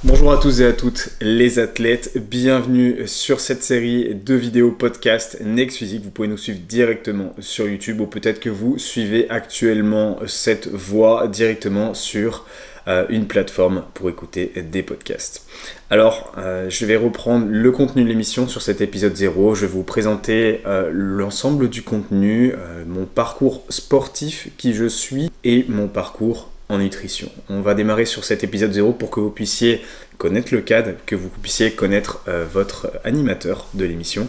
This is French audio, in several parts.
Bonjour à tous et à toutes les athlètes, bienvenue sur cette série de vidéos podcast Next Physique. Vous pouvez nous suivre directement sur YouTube ou peut-être que vous suivez actuellement cette voie directement sur une plateforme pour écouter des podcasts. Alors, je vais reprendre le contenu de l'émission sur cet épisode 0. Je vais vous présenter l'ensemble du contenu, mon parcours sportif, qui je suis et mon parcours en nutrition. On va démarrer sur cet épisode 0 pour que vous puissiez connaître le cadre, que vous puissiez connaître votre animateur de l'émission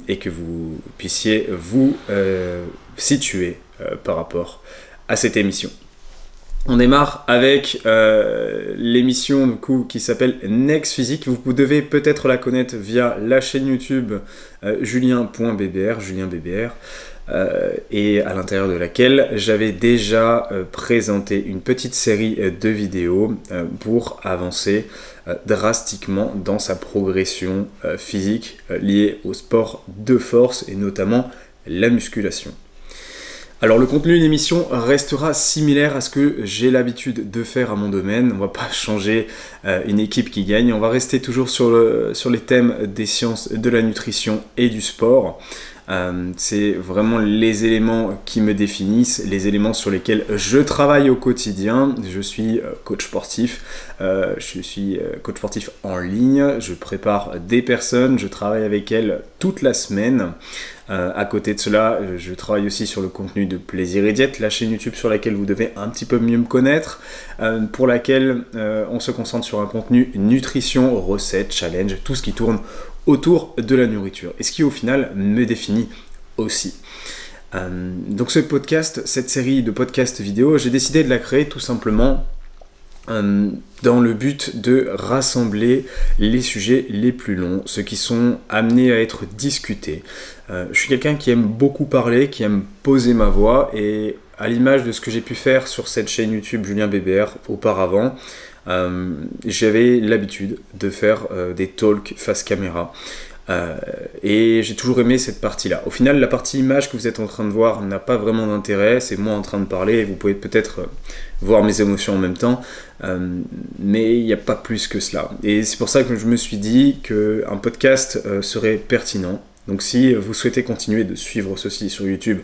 et que vous puissiez vous situer par rapport à cette émission. On démarre avec l'émission du coup, qui s'appelle Next Physique. Vous devez peut-être la connaître via la chaîne YouTube julien.bbr, Julien BBR. Et à l'intérieur de laquelle j'avais déjà présenté une petite série de vidéos pour avancer drastiquement dans sa progression physique liée au sport de force et notamment la musculation. Alors le contenu de l'émission restera similaire à ce que j'ai l'habitude de faire à mon domaine. On va pas changer une équipe qui gagne, on va rester toujours sur les thèmes des sciences de la nutrition et du sport. C'est vraiment les éléments qui me définissent, les éléments sur lesquels je travaille au quotidien. Je suis coach sportif, coach sportif en ligne, je prépare des personnes, je travaille avec elles toute la semaine. À côté de cela, je travaille aussi sur le contenu de Plaisir et Diète, la chaîne YouTube sur laquelle vous devez un petit peu mieux me connaître, pour laquelle on se concentre sur un contenu nutrition, recettes, challenge, tout ce qui tourne autour de la nourriture, et ce qui au final me définit aussi. Donc ce podcast, cette série de podcasts vidéo, j'ai décidé de la créer tout simplement dans le but de rassembler les sujets les plus longs, ceux qui sont amenés à être discutés. Je suis quelqu'un qui aime beaucoup parler, qui aime poser ma voix, et à l'image de ce que j'ai pu faire sur cette chaîne YouTube Julien BBR auparavant, j'avais l'habitude de faire des talks face caméra et j'ai toujours aimé cette partie-là. Au final, la partie image que vous êtes en train de voir n'a pas vraiment d'intérêt, c'est moi en train de parler, et vous pouvez peut-être voir mes émotions en même temps, mais il n'y a pas plus que cela. Et c'est pour ça que je me suis dit qu'un podcast serait pertinent. Donc si vous souhaitez continuer de suivre ceci sur YouTube,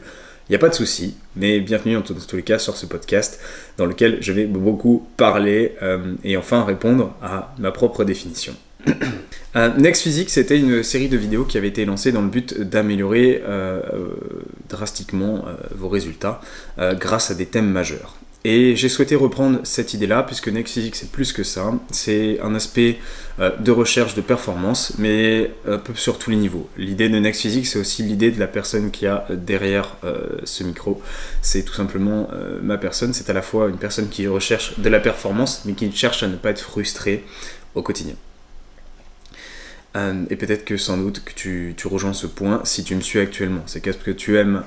il n'y a pas de souci, mais bienvenue dans tous les cas sur ce podcast dans lequel je vais beaucoup parler et enfin répondre à ma propre définition. Next Physique, c'était une série de vidéos qui avait été lancée dans le but d'améliorer drastiquement vos résultats grâce à des thèmes majeurs. Et j'ai souhaité reprendre cette idée-là, puisque Next Physique c'est plus que ça, c'est un aspect de recherche de performance, mais un peu sur tous les niveaux. L'idée de Next Physique, c'est aussi l'idée de la personne qui a derrière ce micro. C'est tout simplement ma personne, c'est à la fois une personne qui recherche de la performance, mais qui cherche à ne pas être frustrée au quotidien. Et peut-être que sans doute que tu rejoins ce point si tu me suis actuellement. C'est parce que tu aimes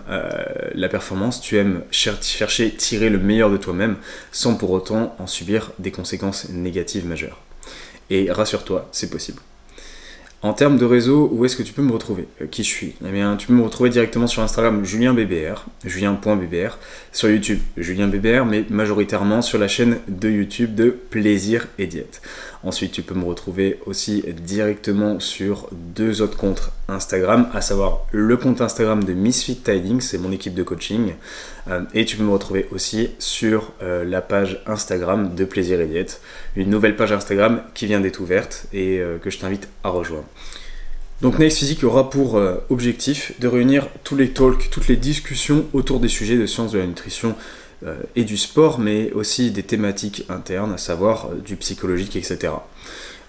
la performance, tu aimes chercher tirer le meilleur de toi-même sans pour autant en subir des conséquences négatives majeures. Et rassure-toi, c'est possible. En termes de réseau, où est-ce que tu peux me retrouver ? Qui je suis ? Eh bien, tu peux me retrouver directement sur Instagram, julien.bbr, julien.bbr, sur YouTube, Julien BBR, mais majoritairement sur la chaîne de YouTube de Plaisir et Diète. Ensuite, tu peux me retrouver aussi directement sur deux autres comptes Instagram, à savoir le compte Instagram de Misfit Tidings, c'est mon équipe de coaching, et tu peux me retrouver aussi sur la page Instagram de Plaisir et Diète, une nouvelle page Instagram qui vient d'être ouverte et que je t'invite à rejoindre. Donc Next Physique aura pour objectif de réunir tous les talks, toutes les discussions autour des sujets de sciences de la nutrition et du sport, mais aussi des thématiques internes, à savoir du psychologique, etc.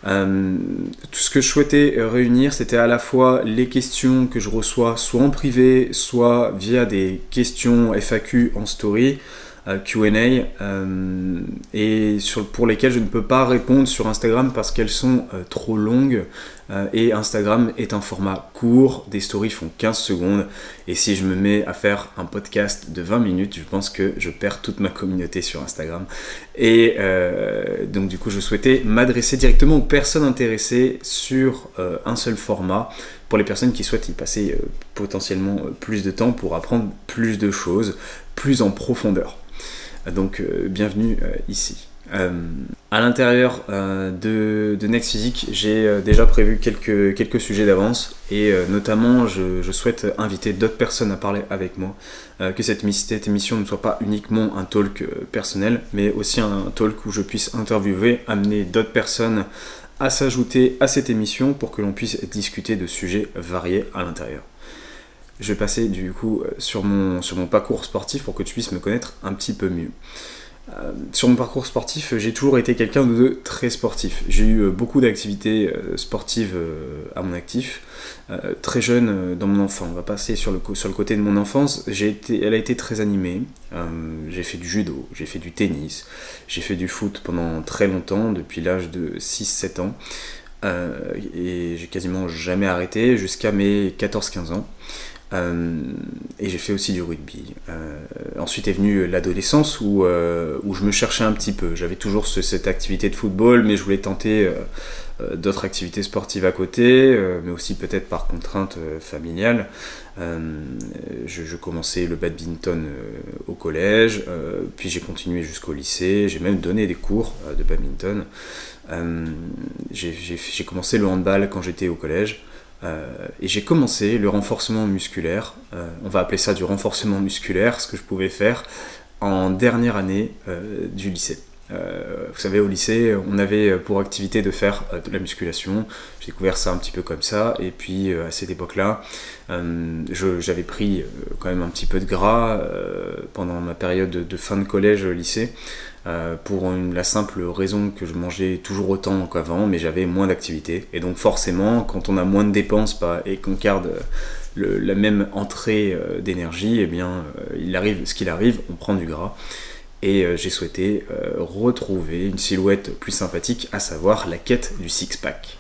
Tout ce que je souhaitais réunir, c'était à la fois les questions que je reçois soit en privé, soit via des questions FAQ en story, Q&A, et pour lesquelles je ne peux pas répondre sur Instagram parce qu'elles sont trop longues, et Instagram est un format court, des stories font 15 secondes, et si je me mets à faire un podcast de 20 minutes, je pense que je perds toute ma communauté sur Instagram, et donc du coup je souhaitais m'adresser directement aux personnes intéressées sur un seul format, pour les personnes qui souhaitent y passer potentiellement plus de temps pour apprendre plus de choses, plus en profondeur. Donc bienvenue ici. À l'intérieur de Next Physique, j'ai déjà prévu quelques sujets d'avance et notamment je souhaite inviter d'autres personnes à parler avec moi, que cette émission ne soit pas uniquement un talk personnel, mais aussi un talk où je puisse interviewer, amener d'autres personnes à s'ajouter à cette émission pour que l'on puisse discuter de sujets variés à l'intérieur. Je vais passer du coup sur mon parcours sportif pour que tu puisses me connaître un petit peu mieux. Sur mon parcours sportif, j'ai toujours été quelqu'un de très sportif. J'ai eu beaucoup d'activités sportives à mon actif. Très jeune, dans mon enfance, on va passer sur le côté de mon enfance, elle a été très animée. J'ai fait du judo, j'ai fait du tennis, j'ai fait du foot pendant très longtemps, depuis l'âge de 6-7 ans. Et j'ai quasiment jamais arrêté jusqu'à mes 14-15 ans. Et j'ai fait aussi du rugby. Ensuite est venue l'adolescence où je me cherchais un petit peu. J'avais toujours cette activité de football, mais je voulais tenter d'autres activités sportives à côté, mais aussi peut-être par contrainte familiale. Je commençais le badminton au collège, puis j'ai continué jusqu'au lycée. J'ai même donné des cours de badminton. J'ai commencé le handball quand j'étais au collège. Et j'ai commencé le renforcement musculaire, on va appeler ça du renforcement musculaire, ce que je pouvais faire en dernière année du lycée. Vous savez, au lycée, on avait pour activité de faire de la musculation. J'ai découvert ça un petit peu comme ça, et puis à cette époque-là, j'avais pris quand même un petit peu de gras pendant ma période de fin de collège-lycée, pour la simple raison que je mangeais toujours autant qu'avant, mais j'avais moins d'activité. Et donc forcément, quand on a moins de dépenses et qu'on garde la même entrée d'énergie, eh bien, il arrive ce qu'il arrive, on prend du gras. Et j'ai souhaité retrouver une silhouette plus sympathique, à savoir la quête du six-pack.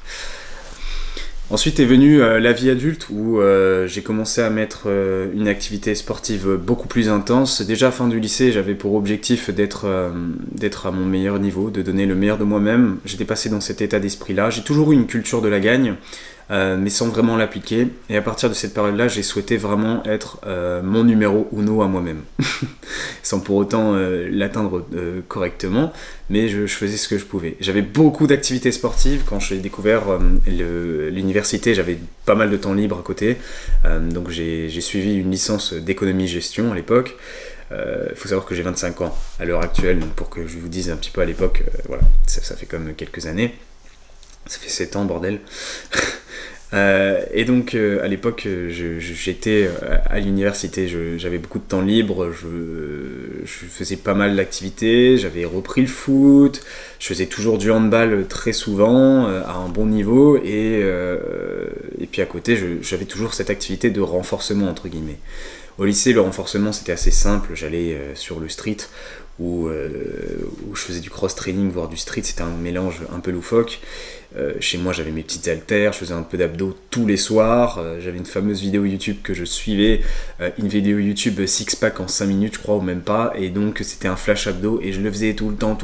Ensuite est venue la vie adulte où j'ai commencé à mettre une activité sportive beaucoup plus intense. Déjà fin du lycée, j'avais pour objectif d'être à mon meilleur niveau, de donner le meilleur de moi-même. J'étais passé dans cet état d'esprit-là. J'ai toujours eu une culture de la gagne, mais sans vraiment l'appliquer. Et à partir de cette période-là, j'ai souhaité vraiment être mon numéro uno à moi-même, sans pour autant l'atteindre correctement, mais je faisais ce que je pouvais. J'avais beaucoup d'activités sportives. Quand j'ai découvert l'université, j'avais pas mal de temps libre à côté, donc j'ai suivi une licence d'économie-gestion à l'époque. Faut savoir que j'ai 25 ans à l'heure actuelle, donc pour que je vous dise un petit peu à l'époque, voilà, ça fait comme quelques années. Ça fait 7 ans, bordel. Et donc à l'époque j'étais à l'université, j'avais beaucoup de temps libre, je faisais pas mal d'activités, j'avais repris le foot, je faisais toujours du handball très souvent à un bon niveau, et puis à côté j'avais toujours cette activité de renforcement entre guillemets. Au lycée, le renforcement c'était assez simple, j'allais sur le street où je faisais du cross-training, voire du street, c'était un mélange un peu loufoque. Chez moi j'avais mes petites haltères, je faisais un peu d'abdos tous les soirs, j'avais une fameuse vidéo YouTube que je suivais, une vidéo YouTube six-pack en 5 minutes je crois, ou même pas, et donc c'était un flash abdos et je le faisais tout le temps.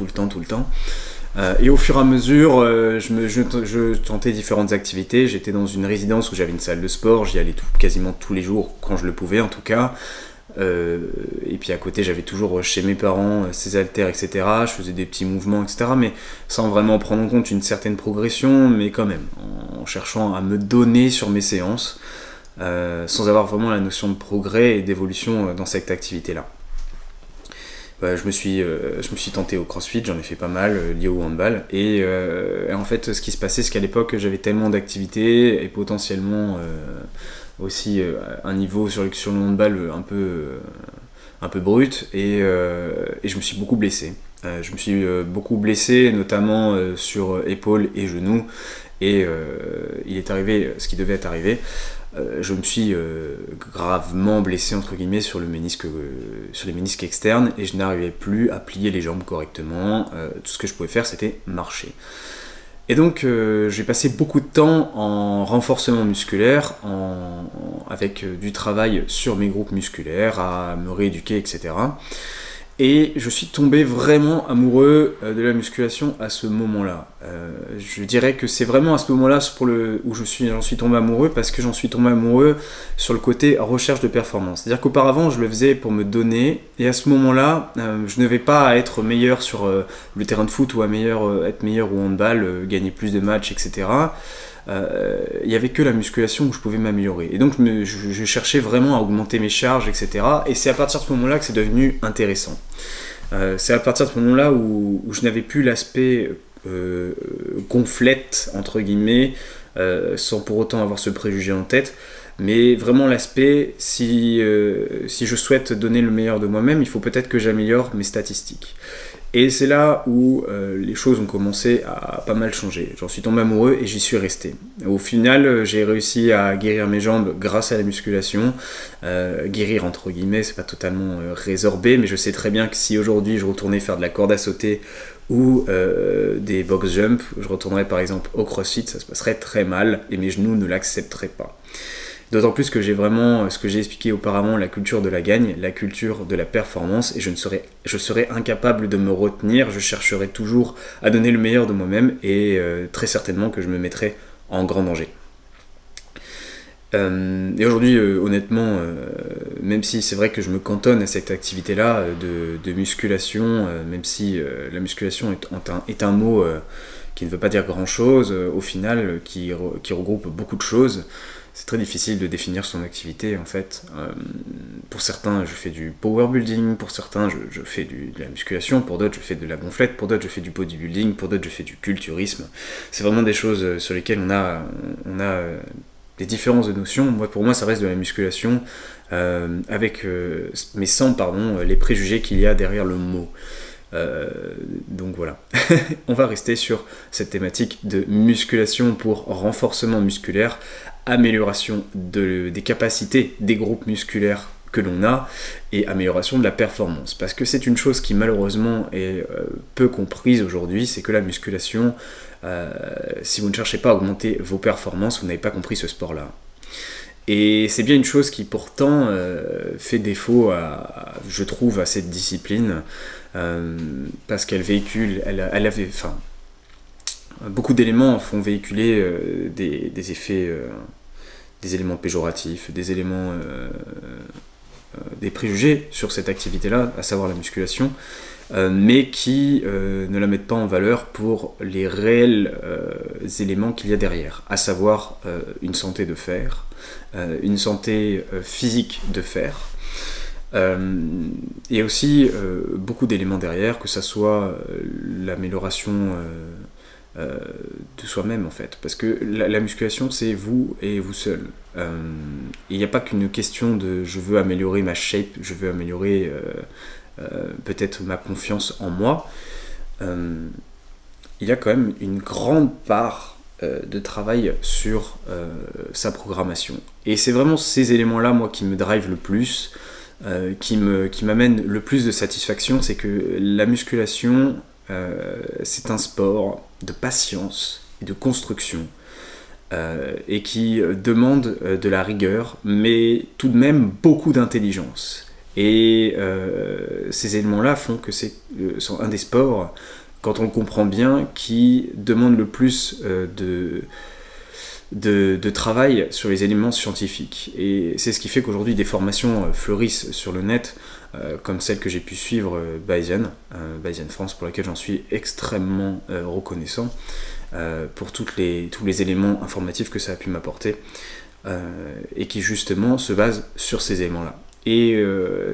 Et au fur et à mesure, je tentais différentes activités. J'étais dans une résidence où j'avais une salle de sport, j'y allais quasiment tous les jours, quand je le pouvais en tout cas. Et puis à côté, j'avais toujours chez mes parents ces haltères, etc. Je faisais des petits mouvements, etc. Mais sans vraiment prendre en compte une certaine progression, mais quand même, en cherchant à me donner sur mes séances, sans avoir vraiment la notion de progrès et d'évolution dans cette activité-là. Je me suis tenté au crossfit, j'en ai fait pas mal, lié au handball, et en fait ce qui se passait, c'est qu'à l'époque j'avais tellement d'activités et potentiellement aussi un niveau sur le handball un peu brut, et je me suis beaucoup blessé. Je me suis beaucoup blessé, notamment sur épaules et genoux, et il est arrivé ce qui devait être arrivé. Je me suis gravement blessé entre guillemets sur les ménisques externes, et je n'arrivais plus à plier les jambes correctement. Tout ce que je pouvais faire, c'était marcher. Et donc j'ai passé beaucoup de temps en renforcement musculaire, avec du travail sur mes groupes musculaires, à me rééduquer, etc. Et je suis tombé vraiment amoureux de la musculation à ce moment-là. Je dirais que c'est vraiment à ce moment-là où j'en suis tombé amoureux, parce que j'en suis tombé amoureux sur le côté recherche de performance. C'est-à-dire qu'auparavant, je le faisais pour me donner, et à ce moment-là, je ne vais pas être meilleur sur le terrain de foot, ou être meilleur au handball, gagner plus de matchs, etc. Il n'y avait que la musculation où je pouvais m'améliorer. Et donc je cherchais vraiment à augmenter mes charges, etc. Et c'est à partir de ce moment-là que c'est devenu intéressant. C'est à partir de ce moment-là où je n'avais plus l'aspect gonflette, entre guillemets, sans pour autant avoir ce préjugé en tête, mais vraiment l'aspect, si je souhaite donner le meilleur de moi-même, il faut peut-être que j'améliore mes statistiques. Et c'est là où les choses ont commencé à pas mal changer. J'en suis tombé amoureux et j'y suis resté. Au final, j'ai réussi à guérir mes jambes grâce à la musculation. Guérir entre guillemets, c'est pas totalement résorbé, mais je sais très bien que si aujourd'hui je retournais faire de la corde à sauter ou des box jump, je retournerais par exemple au CrossFit, ça se passerait très mal et mes genoux ne l'accepteraient pas. D'autant plus que j'ai vraiment, ce que j'ai expliqué auparavant, la culture de la gagne, la culture de la performance, et je serais incapable de me retenir, je chercherais toujours à donner le meilleur de moi-même, et très certainement que je me mettrais en grand danger. Et aujourd'hui, honnêtement, même si c'est vrai que je me cantonne à cette activité-là de musculation, même si la musculation est un mot qui ne veut pas dire grand-chose, au final, qui regroupe beaucoup de choses, c'est très difficile de définir son activité en fait. Pour certains, je fais du power building, pour certains, je fais de la musculation, pour d'autres, je fais de la gonflette, pour d'autres, je fais du bodybuilding, pour d'autres, je fais du culturisme. C'est vraiment des choses sur lesquelles on a des différences de notions. Pour moi, ça reste de la musculation, mais sans les préjugés qu'il y a derrière le mot. Donc voilà, on va rester sur cette thématique de musculation pour renforcement musculaire, amélioration des capacités des groupes musculaires que l'on a et amélioration de la performance. Parce que c'est une chose qui malheureusement est peu comprise aujourd'hui, c'est que la musculation, si vous ne cherchez pas à augmenter vos performances, vous n'avez pas compris ce sport-là. Et c'est bien une chose qui pourtant fait défaut, je trouve, à cette discipline, parce qu'elle véhicule, beaucoup d'éléments font véhiculer des effets, des éléments péjoratifs, des préjugés sur cette activité-là, à savoir la musculation, mais qui ne la mettent pas en valeur pour les réels éléments qu'il y a derrière, à savoir une santé de fer, une santé physique de fer, et aussi beaucoup d'éléments derrière, que ça soit l'amélioration de soi-même en fait, parce que la musculation c'est vous et vous seul. Il n'y a pas qu'une question de je veux améliorer ma shape, je veux améliorer peut-être ma confiance en moi. Il y a quand même une grande part de travail sur sa programmation. Et c'est vraiment ces éléments-là, moi, qui me drive le plus, qui m'amènent le plus de satisfaction, c'est que la musculation, c'est un sport de patience et de construction, et qui demande de la rigueur, mais tout de même beaucoup d'intelligence. Et ces éléments-là font que sont un des sports, quand on le comprend bien, qui demande le plus de travail sur les éléments scientifiques. Et c'est ce qui fait qu'aujourd'hui des formations fleurissent sur le net, comme celle que j'ai pu suivre Bayesian France, pour laquelle j'en suis extrêmement reconnaissant, pour tous les éléments informatifs que ça a pu m'apporter, et qui justement se base sur ces éléments-là. Et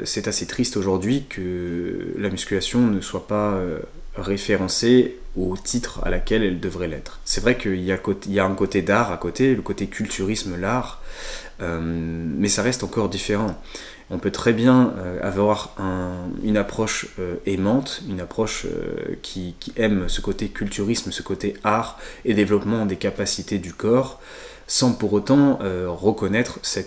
c'est assez triste aujourd'hui que la musculation ne soit pas référencée au titre à laquelle elle devrait l'être. C'est vrai qu'il y a un côté d'art à côté, le côté culturisme, l'art, mais ça reste encore différent. On peut très bien avoir une approche aimante, une approche qui aime ce côté culturisme, ce côté art et développement des capacités du corps, sans pour autant reconnaître ce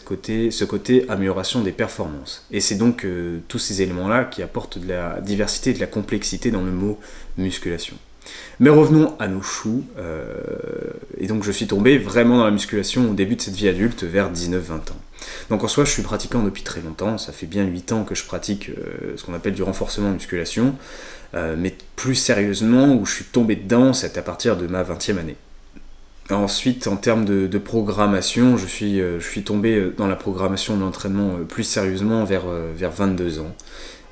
côté amélioration des performances. Et c'est donc tous ces éléments-là qui apportent de la diversité et de la complexité dans le mot musculation. Mais revenons à nos choux, et donc je suis tombé vraiment dans la musculation au début de cette vie adulte, vers 19-20 ans. Donc en soi, je suis pratiquant depuis très longtemps, ça fait bien 8 ans que je pratique ce qu'on appelle du renforcement musculation, mais plus sérieusement, où je suis tombé dedans, c'est à partir de ma 20e année. Ensuite, en termes de programmation, je suis tombé dans la programmation de l'entraînement plus sérieusement vers 22 ans.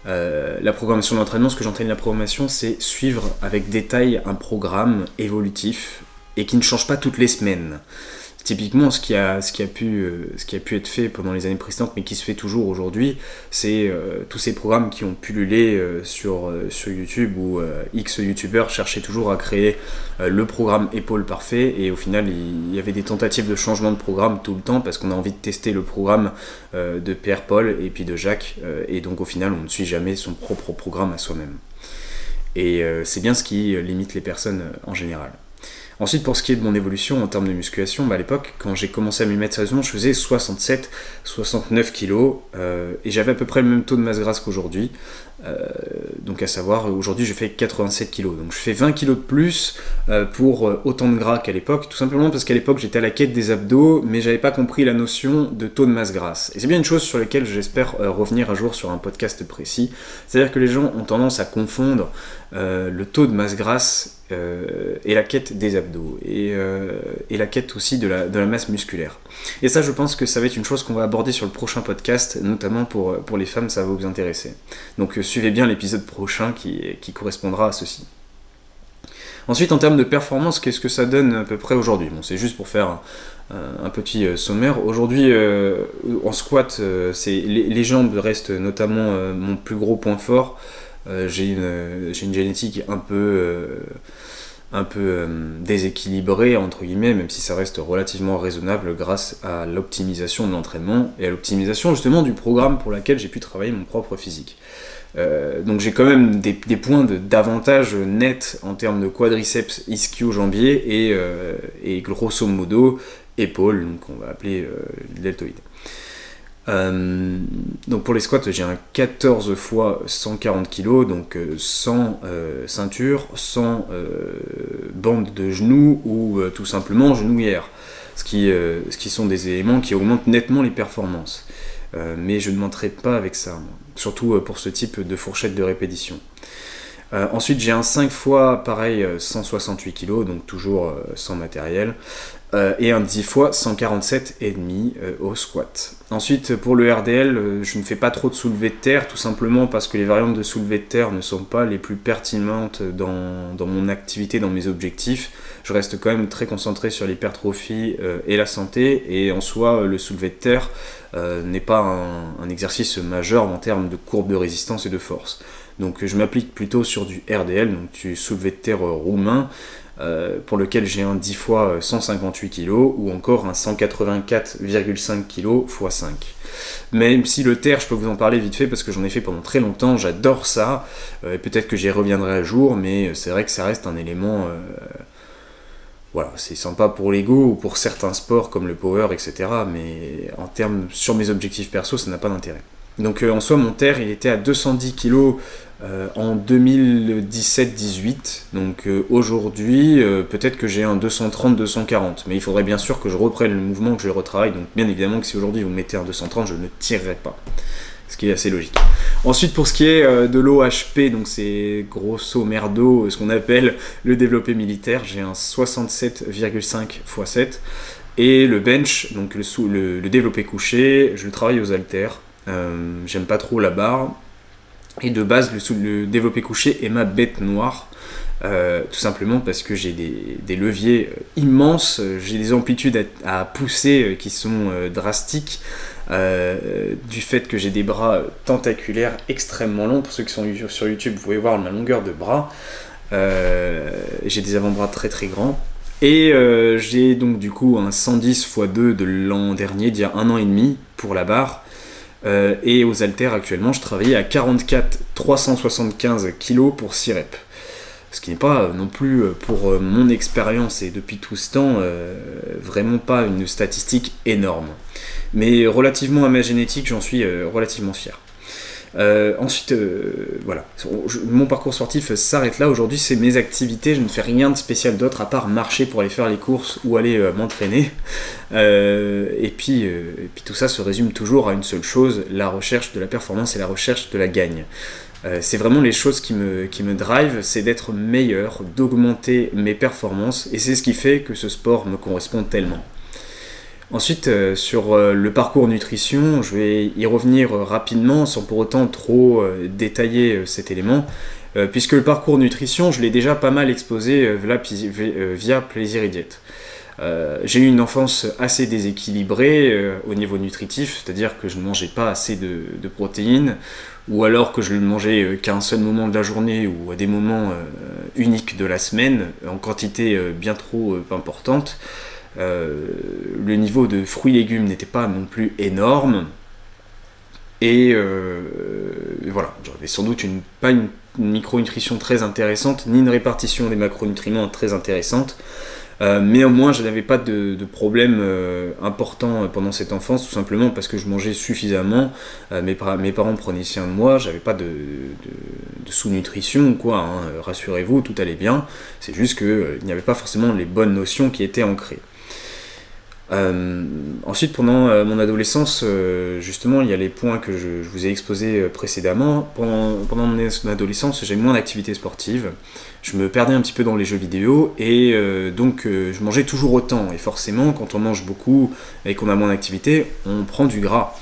La programmation de l'entraînement, ce que j'entraîne la programmation, c'est suivre avec détail un programme évolutif et qui ne change pas toutes les semaines. Typiquement, ce qui a pu être fait pendant les années précédentes, mais qui se fait toujours aujourd'hui, c'est tous ces programmes qui ont pullulé sur YouTube, où X youtubeurs cherchaient toujours à créer le programme épaule parfait, et au final, il y avait des tentatives de changement de programme tout le temps, parce qu'on a envie de tester le programme de Pierre-Paul et puis de Jacques, et donc au final, on ne suit jamais son propre programme à soi-même. Et c'est bien ce qui limite les personnes en général. Ensuite, pour ce qui est de mon évolution en termes de musculation, à l'époque, quand j'ai commencé à m'y mettre sérieusement, je faisais 67-69 kg et j'avais à peu près le même taux de masse grasse qu'aujourd'hui. Donc à savoir, aujourd'hui je fais 87 kg. Donc je fais 20 kg de plus pour autant de gras qu'à l'époque, tout simplement parce qu'à l'époque j'étais à la quête des abdos, mais j'avais pas compris la notion de taux de masse grasse. Et c'est bien une chose sur laquelle j'espère revenir un jour sur un podcast précis. C'est-à-dire que les gens ont tendance à confondre le taux de masse grasse et la quête des abdos, et la quête aussi de la masse musculaire. Et ça, je pense que ça va être une chose qu'on va aborder sur le prochain podcast, notamment pour les femmes, ça va vous intéresser. Donc suivez bien l'épisode prochain qui correspondra à ceci. Ensuite, en termes de performance, qu'est-ce que ça donne à peu près aujourd'hui? Bon, c'est juste pour faire un petit sommaire. Aujourd'hui, en squat, les jambes restent notamment mon plus gros point fort. J'ai une génétique un peu déséquilibré entre guillemets, même si ça reste relativement raisonnable grâce à l'optimisation de l'entraînement et à l'optimisation justement du programme pour lequel j'ai pu travailler mon propre physique. Donc j'ai quand même des points d'avantage net en termes de quadriceps, ischio-jambier et grosso modo épaules, donc on va appeler deltoïde. Donc pour les squats, j'ai un 14 fois 140 kg, donc sans ceinture, sans bande de genoux ou tout simplement genouillère, ce qui sont des éléments qui augmentent nettement les performances. Mais je ne m'entraîne pas avec ça, surtout pour ce type de fourchette de répétition. Ensuite, j'ai un 5 fois pareil 168 kg, donc toujours sans matériel, et un 10 fois 147,5 au squat. Ensuite, pour le RDL, je ne fais pas trop de soulevés de terre, tout simplement parce que les variantes de soulevés de terre ne sont pas les plus pertinentes dans mon activité, dans mes objectifs. Je reste quand même très concentré sur l'hypertrophie et la santé, et en soi, le soulevé de terre n'est pas un exercice majeur en termes de courbe de résistance et de force. Donc je m'applique plutôt sur du RDL, donc du soulevé de terre roumain, pour lequel j'ai un 10 fois 158 kg ou encore un 184,5 kg x 5. Même si le terre, je peux vous en parler vite fait parce que j'en ai fait pendant très longtemps, j'adore ça, et peut-être que j'y reviendrai un jour, mais c'est vrai que ça reste un élément... Voilà, c'est sympa pour l'ego ou pour certains sports comme le power, etc. Mais en termes sur mes objectifs perso, ça n'a pas d'intérêt. Donc en soi, mon terre, il était à 210 kg en 2017-18. Donc aujourd'hui, peut-être que j'ai un 230-240. Mais il faudrait bien sûr que je reprenne le mouvement, que je le retravaille. Donc bien évidemment que si aujourd'hui vous mettez un 230, je ne tirerai pas. Ce qui est assez logique. Ensuite, pour ce qui est de l'OHP, donc c'est grosso merdo ce qu'on appelle le développé militaire, j'ai un 67,5 x 7. Et le bench, donc le développé couché, je le travaille aux haltères. J'aime pas trop la barre. Et de base, le développé couché est ma bête noire. Tout simplement parce que j'ai des leviers immenses, j'ai des amplitudes à pousser qui sont drastiques, du fait que j'ai des bras tentaculaires extrêmement longs. Pour ceux qui sont sur YouTube, vous pouvez voir ma longueur de bras. J'ai des avant-bras très très grands. Et j'ai donc du coup un 110 x 2 de l'an dernier, d'il y a 1 an et demi pour la barre. Et aux haltères actuellement, je travaillais à 44 375 kg pour 6 reps. Ce qui n'est pas non plus, pour mon expérience et depuis tout ce temps, vraiment pas une statistique énorme. Mais relativement à ma génétique, j'en suis relativement fier. Ensuite, voilà, mon parcours sportif s'arrête là. Aujourd'hui, c'est mes activités. Je ne fais rien de spécial d'autre à part marcher pour aller faire les courses ou aller m'entraîner. Et puis tout ça se résume toujours à une seule chose, la recherche de la performance et la recherche de la gagne. C'est vraiment les choses qui me drive, c'est d'être meilleur, d'augmenter mes performances, et c'est ce qui fait que ce sport me correspond tellement. Ensuite, sur le parcours nutrition, je vais y revenir rapidement, sans pour autant trop détailler cet élément, puisque le parcours nutrition, je l'ai déjà pas mal exposé via Plaisir et Diète. J'ai eu une enfance assez déséquilibrée au niveau nutritif, c'est-à-dire que je ne mangeais pas assez de protéines, ou alors que je ne mangeais qu'à un seul moment de la journée ou à des moments uniques de la semaine, en quantité bien trop importante. Le niveau de fruits et légumes n'était pas non plus énorme, et voilà, j'avais sans doute pas une micronutrition très intéressante, ni une répartition des macronutriments très intéressante. Mais au moins je n'avais pas de problème important pendant cette enfance, tout simplement parce que je mangeais suffisamment, mes parents prenaient soin de moi, j'avais pas de sous-nutrition ou quoi, hein, rassurez-vous, tout allait bien, c'est juste qu'il n'y avait pas forcément les bonnes notions qui étaient ancrées. Ensuite, pendant mon adolescence, justement, il y a les points que je vous ai exposés précédemment. Pendant mon adolescence, j'ai moins d'activités sportives. Je me perdais un petit peu dans les jeux vidéo et donc je mangeais toujours autant. Et forcément, quand on mange beaucoup et qu'on a moins d'activités, on prend du gras.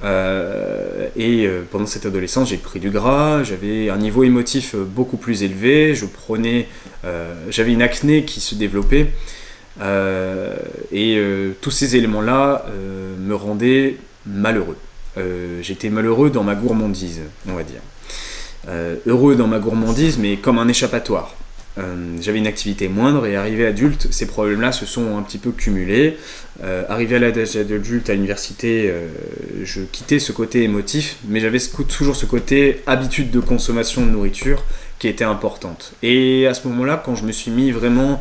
Pendant cette adolescence, j'ai pris du gras, j'avais un niveau émotif beaucoup plus élevé, j'avais une acné qui se développait. Tous ces éléments-là me rendaient malheureux. J'étais malheureux dans ma gourmandise, on va dire. Heureux dans ma gourmandise, mais comme un échappatoire. J'avais une activité moindre et arrivé adulte, ces problèmes-là se sont un petit peu cumulés. Arrivé à l'âge adulte à l'université, je quittais ce côté émotif, mais j'avais toujours ce côté habitude de consommation de nourriture qui était importante. Et à ce moment-là, quand je me suis mis vraiment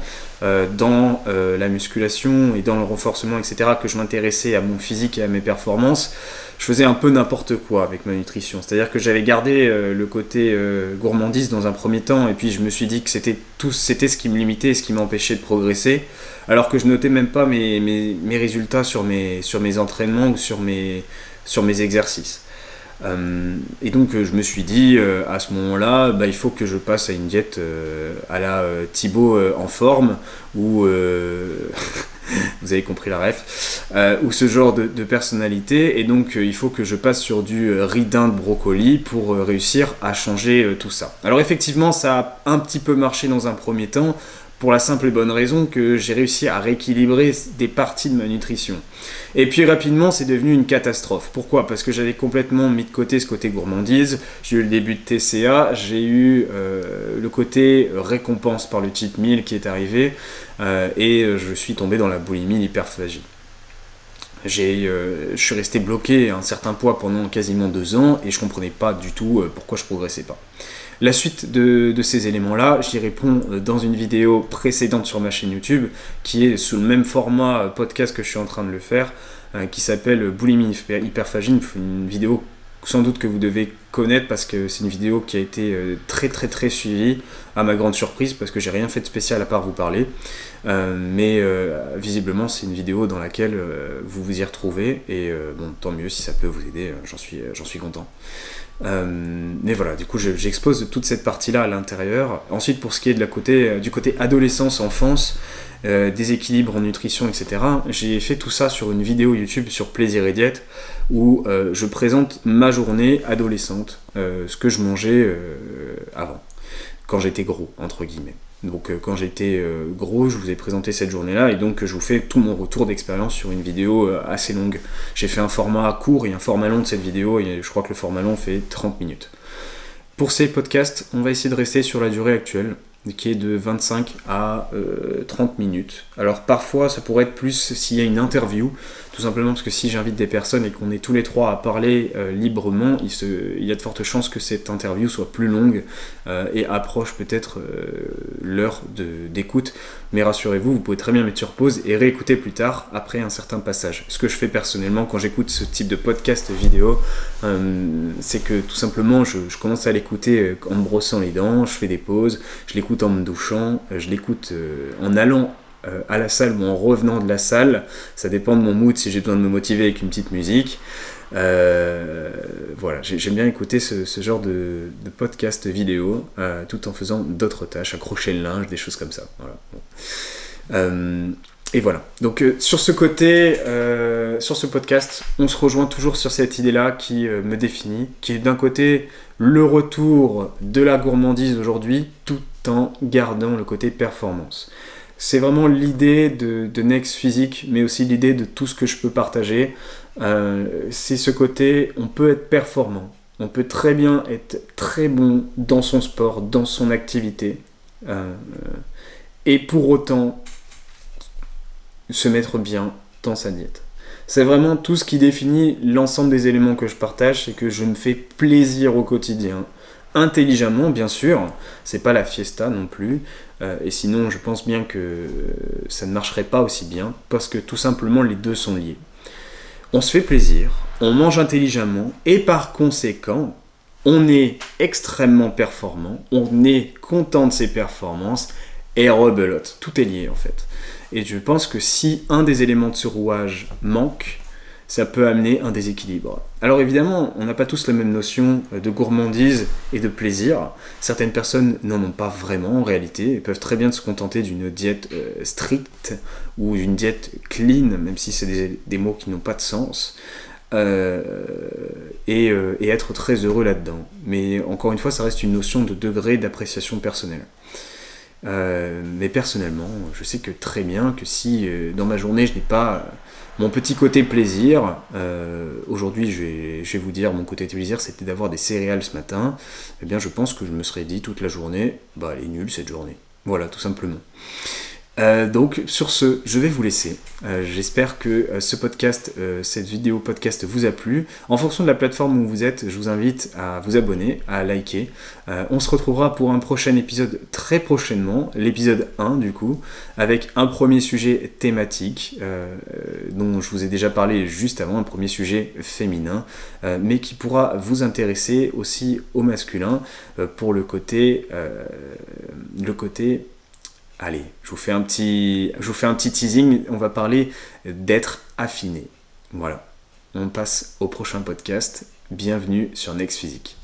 dans la musculation et dans le renforcement, etc., que je m'intéressais à mon physique et à mes performances, je faisais un peu n'importe quoi avec ma nutrition. C'est-à-dire que j'avais gardé le côté gourmandise dans un premier temps, et puis je me suis dit que c'était ce qui me limitait et ce qui m'empêchait de progresser, alors que je notais même pas mes résultats sur mes entraînements ou sur mes exercices. Et donc je me suis dit à ce moment-là, il faut que je passe à une diète à la Thibaut en forme, ou vous avez compris la ref, ou ce genre de personnalité, et donc il faut que je passe sur du riz d'Inde brocoli pour réussir à changer tout ça. Alors effectivement, ça a un petit peu marché dans un premier temps, pour la simple et bonne raison que j'ai réussi à rééquilibrer des parties de ma nutrition. Et puis rapidement, c'est devenu une catastrophe. Pourquoi ? Parce que j'avais complètement mis de côté ce côté gourmandise, j'ai eu le début de TCA, j'ai eu le côté récompense par le cheat meal qui est arrivé, et je suis tombé dans la boulimie, l'hyperphagie. Je suis resté bloqué à un certain poids pendant quasiment 2 ans, et je comprenais pas du tout pourquoi je progressais pas. La suite de ces éléments-là, j'y réponds dans une vidéo précédente sur ma chaîne YouTube, qui est sous le même format podcast que je suis en train de le faire, qui s'appelle Boulimie Hyperphagie, une vidéo sans doute que vous devez connaître parce que c'est une vidéo qui a été très très très suivie, à ma grande surprise, parce que j'ai rien fait de spécial à part vous parler, mais visiblement c'est une vidéo dans laquelle vous vous y retrouvez, et bon, tant mieux si ça peut vous aider, j'en suis content. Mais voilà, du coup j'expose toute cette partie-là à l'intérieur. Ensuite, pour ce qui est du côté adolescence, enfance, déséquilibre en nutrition, etc., j'ai fait tout ça sur une vidéo YouTube sur Plaisir et Diète, où je présente ma journée adolescente, ce que je mangeais avant, quand j'étais gros, entre guillemets. Donc quand j'étais gros, je vous ai présenté cette journée-là, et donc je vous fais tout mon retour d'expérience sur une vidéo assez longue. J'ai fait un format court et un format long de cette vidéo, et je crois que le format long fait 30 minutes. Pour ces podcasts, on va essayer de rester sur la durée actuelle, qui est de 25 à 30 minutes. Alors parfois ça pourrait être plus s'il y a une interview, tout simplement parce que si j'invite des personnes et qu'on est tous les trois à parler librement, il y a de fortes chances que cette interview soit plus longue et approche peut-être l'heure d'écoute. mais rassurez-vous, vous pouvez très bien mettre sur pause et réécouter plus tard après un certain passage. Ce que je fais personnellement quand j'écoute ce type de podcast vidéo, c'est que tout simplement je commence à l'écouter en me brossant les dents, je fais des pauses, je l'écoute en me douchant, je l'écoute en allant à la salle ou en revenant de la salle, ça dépend de mon mood, si j'ai besoin de me motiver avec une petite musique. Voilà, j'aime bien écouter ce genre de podcast vidéo tout en faisant d'autres tâches, accrocher le linge, des choses comme ça. Voilà. Bon. Et voilà. Donc sur ce côté, sur ce podcast, on se rejoint toujours sur cette idée-là qui me définit, qui est d'un côté le retour de la gourmandise aujourd'hui, tout en gardant le côté performance. C'est vraiment l'idée de Next Physique, mais aussi l'idée de tout ce que je peux partager. C'est ce côté, on peut être performant, on peut très bien être très bon dans son sport, dans son activité, et pour autant se mettre bien dans sa diète. C'est vraiment tout ce qui définit l'ensemble des éléments que je partage, c'est que je me fais plaisir au quotidien. Intelligemment, bien sûr, c'est pas la fiesta non plus, et sinon je pense bien que ça ne marcherait pas aussi bien, parce que tout simplement les deux sont liés. On se fait plaisir, on mange intelligemment, et par conséquent, on est extrêmement performant, on est content de ses performances, et rebelote, tout est lié en fait. Et je pense que si un des éléments de ce rouage manque, ça peut amener un déséquilibre. Alors évidemment, on n'a pas tous la même notion de gourmandise et de plaisir. Certaines personnes n'en ont pas vraiment en réalité, et peuvent très bien se contenter d'une diète stricte ou d'une diète clean, même si c'est des mots qui n'ont pas de sens, et être très heureux là-dedans. Mais encore une fois, ça reste une notion de degré d'appréciation personnelle. Mais personnellement, je sais que très bien que si dans ma journée je n'ai pas mon petit côté plaisir, aujourd'hui je vais vous dire mon côté plaisir c'était d'avoir des céréales ce matin, eh bien je pense que je me serais dit toute la journée, bah elle est nulle cette journée. Voilà, tout simplement. Donc sur ce, je vais vous laisser. J'espère que ce podcast, cette vidéo podcast vous a plu. En fonction de la plateforme où vous êtes, je vous invite à vous abonner, à liker. On se retrouvera pour un prochain épisode très prochainement, l'épisode 1 du coup, avec un premier sujet thématique dont je vous ai déjà parlé juste avant, un premier sujet féminin, mais qui pourra vous intéresser aussi au masculin pour le côté allez, je vous fais un petit teasing, on va parler d'être affiné. Voilà, on passe au prochain podcast. Bienvenue sur Next Physique.